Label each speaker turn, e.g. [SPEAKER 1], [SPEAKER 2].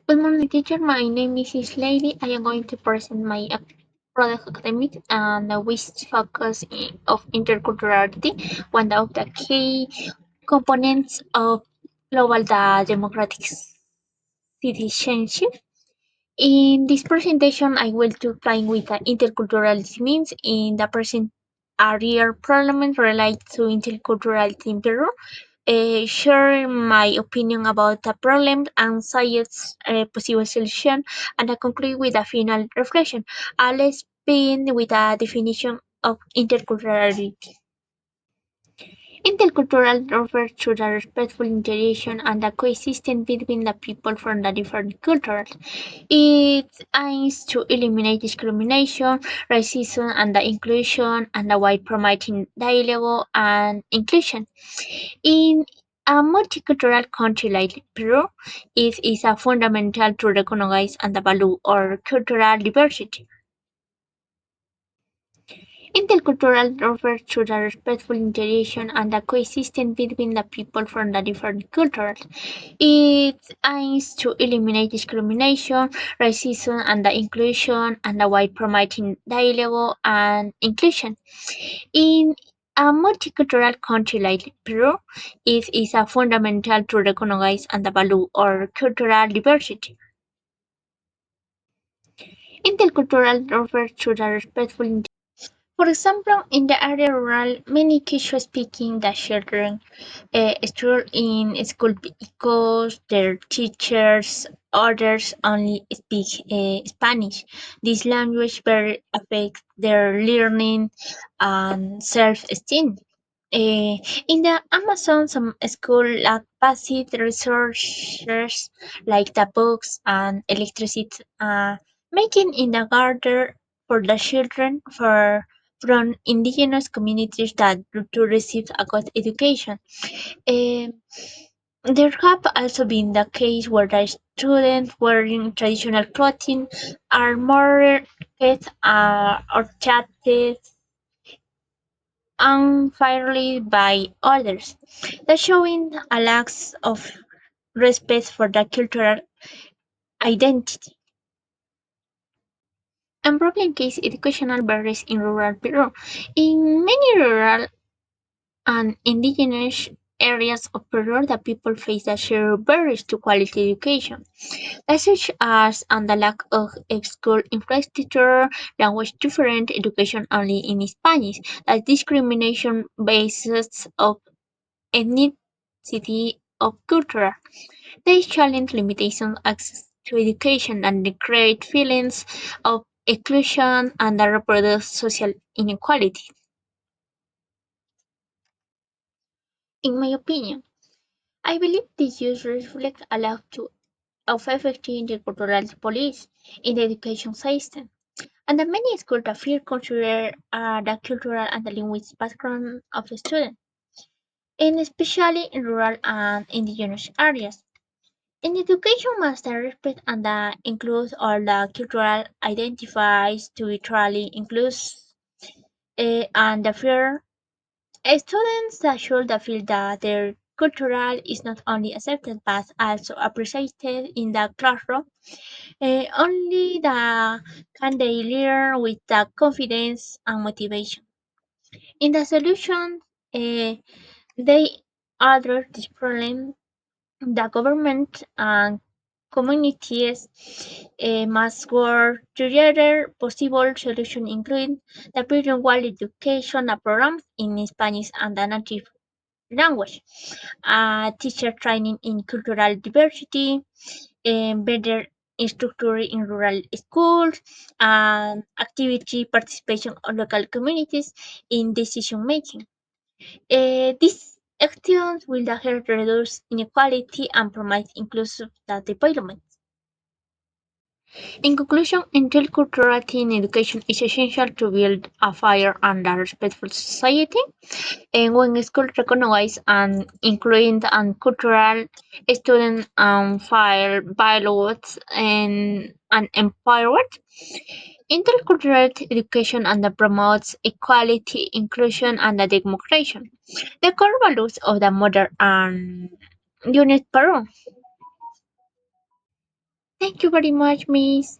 [SPEAKER 1] Good morning, teacher. My name is Lady. I am going to present my product academic and which focus of interculturality, one of the key components of global democratic citizenship. In this presentation, I will to explain with the interculturality means in the present area parliament related to interculturality in Peru, share my opinion about the problem and suggest a possible solution, and I conclude with a final reflection. Let's begin with a definition of interculturality. Intercultural refers to the respectful interaction and the coexistence between the people from the different cultures. It aims to eliminate discrimination, racism, and the inclusion, and while promoting dialogue and inclusion. In a multicultural country like Peru, it is a fundamental to recognize and value our cultural diversity. Intercultural refers to the respectful interaction and the coexistence between the people from the different cultures. It aims to eliminate discrimination, racism, and the inclusion, and while promoting dialogue and inclusion. In a multicultural country like Peru, it is a fundamental to recognize and value our cultural diversity. Intercultural refers to the respectful. For example, in the area rural, many Quechua-speaking children struggle in school because their teachers others only speak Spanish. This language very affects their learning and self-esteem. In the Amazon, some schools lack basic resources like the books and electricity, making it harder for the children from indigenous communities that to receive a good education. Um, there have also been the case where the students wearing traditional clothing are more or chatted unfairly by others, that showing a lack of respect for the cultural identity. And problem case educational barriers in rural Peru. In many rural and indigenous areas of Peru, the people face the sheer barriers to quality education, such as and the lack of school infrastructure, language different, education only in Spanish, the discrimination basis of ethnicity of culture. They challenge limitations access to education and they create feelings of exclusion and they reproduce social inequality. In my opinion, I believe these issues reflect a lack of effective intercultural police in the education system, and that many schools fail to consider the cultural and the linguistic background of the student, and especially in rural and indigenous areas. In education, master respect and includes all the cultural identifies to literally includes and the fear students that should feel that their cultural is not only accepted but also appreciated in the classroom. Only the can they learn with the confidence and motivation. In the solution, they address this problem. The government and communities must work together. Possible solutions include the bilingual education programs in Spanish and the native language, teacher training in cultural diversity, better structure in rural schools, and activity participation of local communities in decision making. These actions will help reduce inequality and promote inclusive development. In conclusion, interculturality in education is essential to build a fair and a respectful society. And when schools recognize and include and cultural students and file values and empowered, intercultural education and promotes equality, inclusion, and the democracy. The core values of the modern and unit Peru. Thank you very much, Miss.